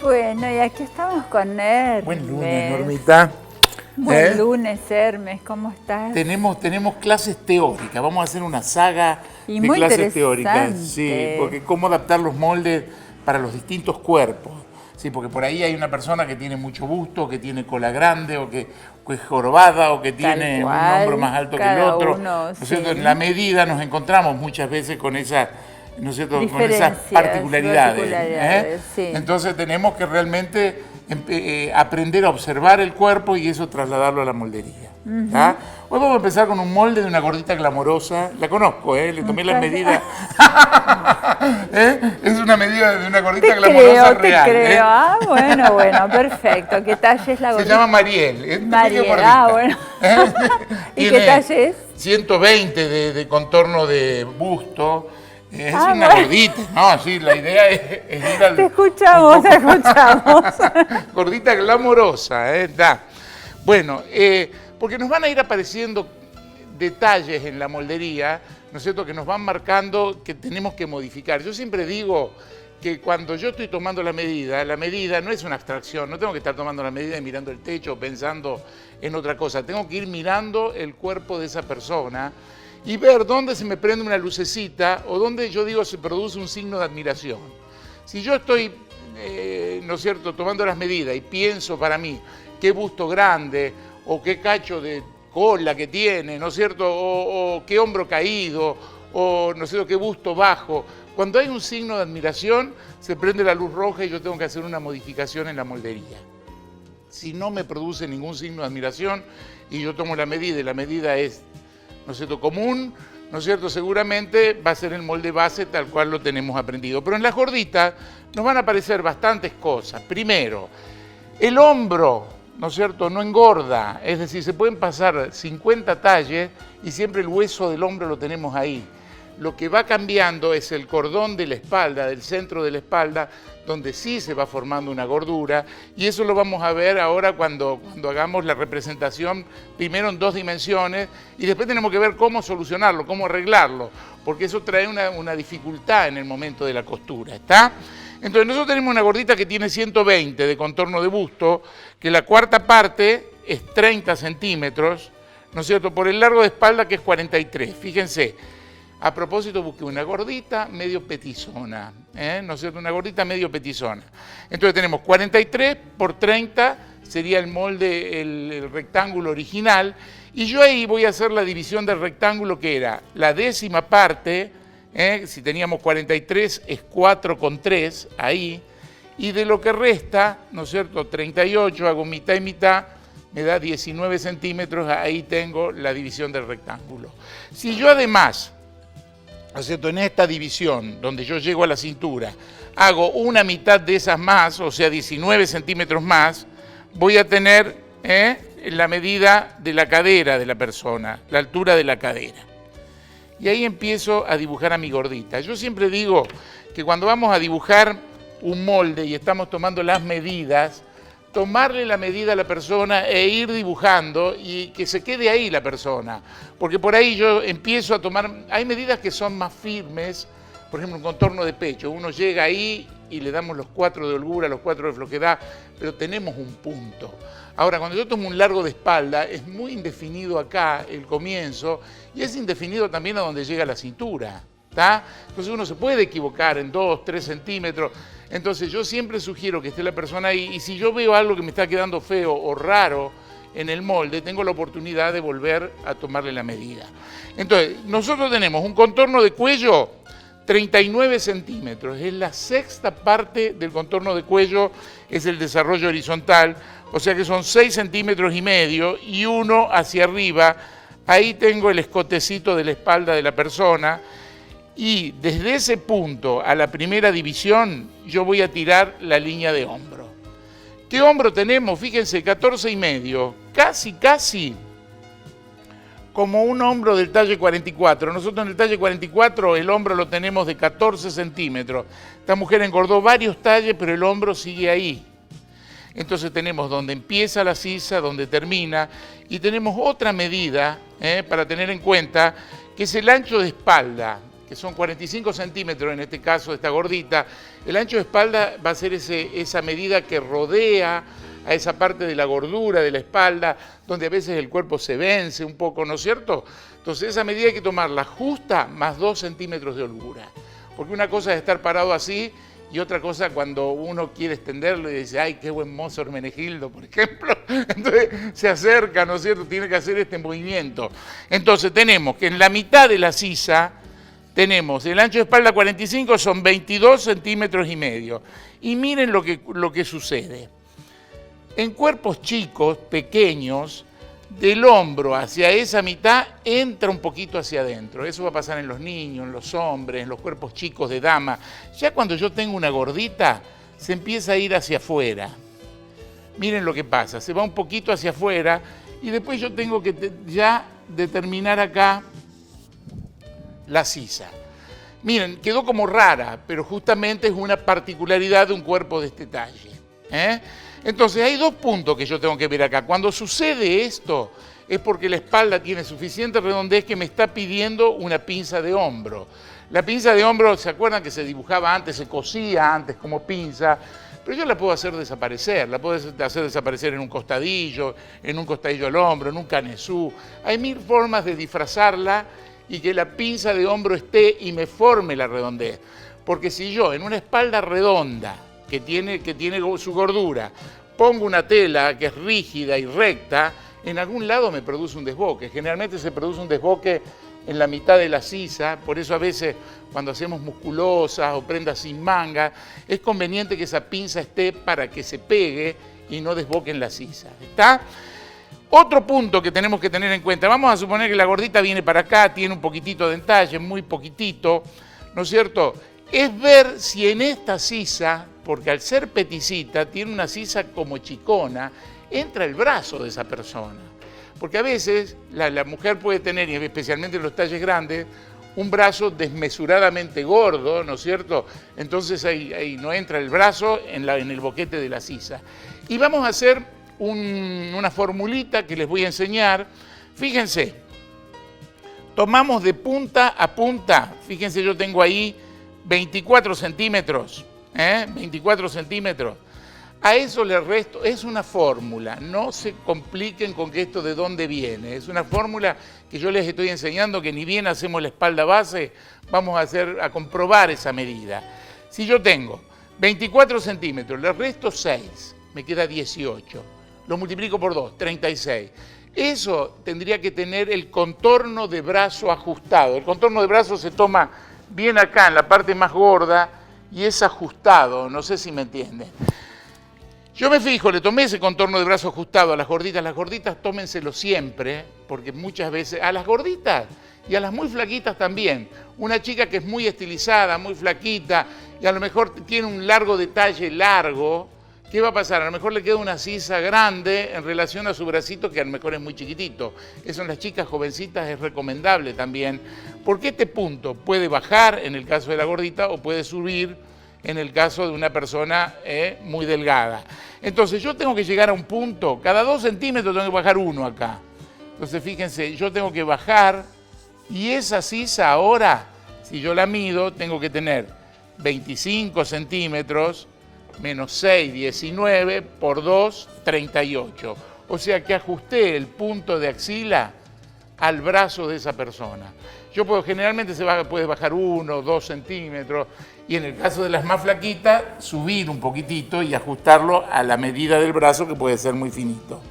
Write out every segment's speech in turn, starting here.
Bueno, y aquí estamos con Hermes. Buen lunes, Normita. Buen lunes, Hermes, ¿cómo estás? Tenemos clases teóricas, vamos a hacer una saga Y de muy clases teóricas. interesante. Sí, porque cómo adaptar los moldes para los distintos cuerpos. Sí, porque por ahí hay una persona que tiene mucho busto, que tiene cola grande, o que es jorobada, o que tiene un hombro más alto que el otro. ¿No es cierto? En la medida nos encontramos muchas veces con esas, ¿no es cierto?, con esas particularidades. Sí. Entonces tenemos que realmente aprender a observar el cuerpo y eso trasladarlo a la moldería. ¿Ya? Hoy vamos a empezar con un molde de una gordita glamorosa. La conozco, le tomé las medidas. Es una medida de una gordita glamorosa real. Te creo. Ah, bueno, perfecto. ¿Qué talle es la gordita? Se llama Mariel. Mariel, bueno. ¿Y qué talle es? 120 de contorno de busto. Es una gordita, ¿no? Sí, la idea es ir al... Te escuchamos. Gordita glamorosa, da. Bueno, porque nos van a ir apareciendo detalles en la moldería, ¿no es cierto?, que nos van marcando que tenemos que modificar. Yo siempre digo que cuando yo estoy tomando la medida no es una abstracción, no tengo que estar tomando la medida y mirando el techo, pensando en otra cosa, tengo que ir mirando el cuerpo de esa persona y ver dónde se me prende una lucecita o dónde yo digo se produce un signo de admiración. Si yo estoy, ¿no es cierto?, tomando las medidas y pienso para mí qué busto grande o qué cacho de cola que tiene, ¿no es cierto?, o qué hombro caído, o no sé, qué busto bajo. Cuando hay un signo de admiración, se prende la luz roja y yo tengo que hacer una modificación en la moldería. Si no me produce ningún signo de admiración y yo tomo la medida y la medida es, ¿no es cierto?, común, ¿no es cierto?, seguramente va a ser el molde base tal cual lo tenemos aprendido. Pero en las gorditas nos van a aparecer bastantes cosas. Primero, el hombro, ¿no es cierto?, no engorda, es decir, se pueden pasar 50 talles y siempre el hueso del hombro lo tenemos ahí. Lo que va cambiando es el cordón de la espalda, del centro de la espalda, donde sí se va formando una gordura, y eso lo vamos a ver ahora cuando hagamos la representación, primero en 2 dimensiones, y después tenemos que ver cómo solucionarlo, cómo arreglarlo, porque eso trae una dificultad en el momento de la costura, ¿está? Entonces nosotros tenemos una gordita que tiene 120 de contorno de busto, que la cuarta parte es 30 centímetros, ¿no es cierto?, por el largo de espalda que es 43, fíjense. A propósito, busqué una gordita medio petizona, ¿no es cierto?, una gordita medio petizona. Entonces tenemos 43 por 30, sería el molde, el rectángulo original, y yo ahí voy a hacer la división del rectángulo que era la décima parte, si teníamos 43 es 4,3 ahí, y de lo que resta, ¿no es cierto?, 38, hago mitad y mitad, me da 19 centímetros, ahí tengo la división del rectángulo. Si yo además, ¿no es cierto?, en esta división, donde yo llego a la cintura, hago una mitad de esas más, o sea, 19 centímetros más, voy a tener la medida de la cadera de la persona, la altura de la cadera. Y ahí empiezo a dibujar a mi gordita. Yo siempre digo que cuando vamos a dibujar un molde y estamos tomando las medidas, tomarle la medida a la persona e ir dibujando y que se quede ahí la persona. Porque por ahí yo empiezo a tomar, hay medidas que son más firmes, por ejemplo un contorno de pecho, uno llega ahí y le damos los 4 de holgura, los 4 de flojedad, pero tenemos un punto. Ahora, cuando yo tomo un largo de espalda, es muy indefinido acá el comienzo y es indefinido también a donde llega la cintura, ¿está? Entonces uno se puede equivocar en 2, 3 centímetros. Entonces yo siempre sugiero que esté la persona ahí y si yo veo algo que me está quedando feo o raro en el molde, tengo la oportunidad de volver a tomarle la medida. Entonces, nosotros tenemos un contorno de cuello 39 centímetros, es la sexta parte del contorno de cuello, es el desarrollo horizontal, o sea que son 6 centímetros y medio y uno hacia arriba, ahí tengo el escotecito de la espalda de la persona. Y desde ese punto a la primera división yo voy a tirar la línea de hombro. ¿Qué hombro tenemos? Fíjense, 14 y medio, casi como un hombro del talle 44. Nosotros en el talle 44 el hombro lo tenemos de 14 centímetros. Esta mujer engordó varios talles, pero el hombro sigue ahí. Entonces tenemos donde empieza la sisa, donde termina, y tenemos otra medida para tener en cuenta, que es el ancho de espalda, que son 45 centímetros en este caso de esta gordita, el ancho de espalda va a ser esa medida que rodea a esa parte de la gordura de la espalda, donde a veces el cuerpo se vence un poco, ¿no es cierto? Entonces esa medida hay que tomarla justa más 2 centímetros de holgura. Porque una cosa es estar parado así y otra cosa cuando uno quiere extenderlo y dice, ay, qué buen mozo Hermenegildo, por ejemplo. Entonces se acerca, ¿no es cierto? Tiene que hacer este movimiento. Entonces tenemos que en la mitad de la sisa tenemos el ancho de espalda 45, son 22 centímetros y medio. Y miren lo que sucede. En cuerpos chicos, pequeños, del hombro hacia esa mitad entra un poquito hacia adentro. Eso va a pasar en los niños, en los hombres, en los cuerpos chicos de dama. Ya cuando yo tengo una gordita, se empieza a ir hacia afuera. Miren lo que pasa, se va un poquito hacia afuera y después yo tengo que ya determinar acá la sisa. Miren, quedó como rara, pero justamente es una particularidad de un cuerpo de este talle. Entonces hay dos puntos que yo tengo que ver acá. Cuando sucede esto es porque la espalda tiene suficiente redondez que me está pidiendo una pinza de hombro. La pinza de hombro, ¿se acuerdan que se dibujaba antes, se cosía antes como pinza? Pero yo la puedo hacer desaparecer, la puedo hacer desaparecer en un costadillo al hombro, en un canesú. Hay mil formas de disfrazarla y que la pinza de hombro esté y me forme la redondez. Porque si yo en una espalda redonda, que tiene su gordura, pongo una tela que es rígida y recta, en algún lado me produce un desboque. Generalmente se produce un desboque en la mitad de la sisa, por eso a veces cuando hacemos musculosas o prendas sin manga, es conveniente que esa pinza esté para que se pegue y no desboque en la sisa. ¿Está? Otro punto que tenemos que tener en cuenta, vamos a suponer que la gordita viene para acá, tiene un poquitito de entalle, muy poquitito, ¿no es cierto? Es ver si en esta sisa, porque al ser peticita, tiene una sisa como chicona, entra el brazo de esa persona. Porque a veces la mujer puede tener, y especialmente en los talles grandes, un brazo desmesuradamente gordo, ¿no es cierto? Entonces ahí no entra el brazo en el boquete de la sisa. Y vamos a hacer una formulita que les voy a enseñar. Fíjense, tomamos de punta a punta, fíjense, yo tengo ahí 24 centímetros, 24 centímetros. A eso le resto, es una fórmula, no se compliquen con que esto de dónde viene. Es una fórmula que yo les estoy enseñando que ni bien hacemos la espalda base, vamos a comprobar esa medida. Si yo tengo 24 centímetros, le resto 6, me queda 18. Lo multiplico por 2, 36. Eso tendría que tener el contorno de brazo ajustado. El contorno de brazo se toma bien acá, en la parte más gorda, y es ajustado, no sé si me entienden. Yo me fijo, le tomé ese contorno de brazo ajustado a las gorditas tómenselo siempre, porque muchas veces, a las gorditas y a las muy flaquitas también, una chica que es muy estilizada, muy flaquita, y a lo mejor tiene un largo detalle largo, ¿qué va a pasar? A lo mejor le queda una sisa grande en relación a su bracito, que a lo mejor es muy chiquitito. Eso en las chicas jovencitas es recomendable también, porque este punto puede bajar en el caso de la gordita o puede subir en el caso de una persona muy delgada. Entonces yo tengo que llegar a un punto, cada 2 centímetros tengo que bajar 1 acá. Entonces fíjense, yo tengo que bajar y esa sisa ahora, si yo la mido, tengo que tener 25 centímetros menos 6, 19, por 2, 38. O sea que ajusté el punto de axila al brazo de esa persona. Generalmente puede bajar 1, 2 centímetros, y en el caso de las más flaquitas, subir un poquitito y ajustarlo a la medida del brazo, que puede ser muy finito.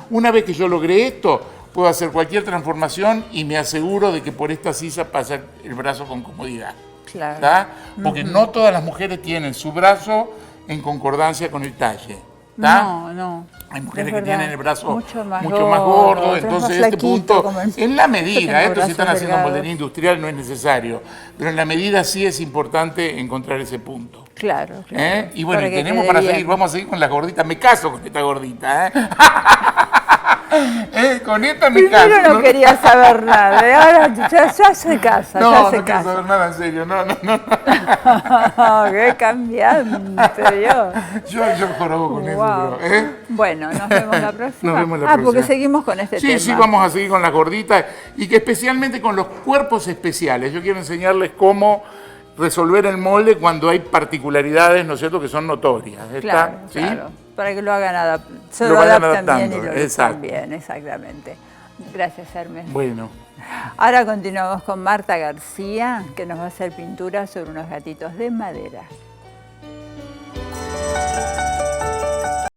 Una vez que yo logré esto, puedo hacer cualquier transformación y me aseguro de que por esta sisa pasa el brazo con comodidad. Claro. Porque no todas las mujeres tienen su brazo en concordancia con el talle. No. Hay mujeres que tienen el brazo mucho más gordo, entonces este punto, en la medida, esto si están haciendo delgados. moldería industrial no es necesario, pero en la medida sí es importante encontrar ese punto. Claro. Y bueno, Para que tenemos quede para bien. seguir, vamos a seguir con las gorditas, me caso con esta gordita. Con esta me Primero caso. no quería saber nada, y ahora ya se casa, ya No, se no quiero casa. saber nada en serio, no. Qué cambiante, Dios. Yo jorobo con eso, Wow. pero, Bueno, nos vemos la próxima. Nos vemos la Porque próxima. seguimos con este tema. Sí, vamos a seguir con las gorditas y que especialmente con los cuerpos especiales. Yo quiero enseñarles cómo resolver el molde cuando hay particularidades, ¿no es cierto?, que son notorias. ¿Está? Claro, ¿Sí? claro. Para que lo hagan se Lo lo vayan adapten bien y adaptando, lo usen exacto. bien, exactamente. Gracias, Hermes. Bueno. Ahora continuamos con Marta García, que nos va a hacer pintura sobre unos gatitos de madera.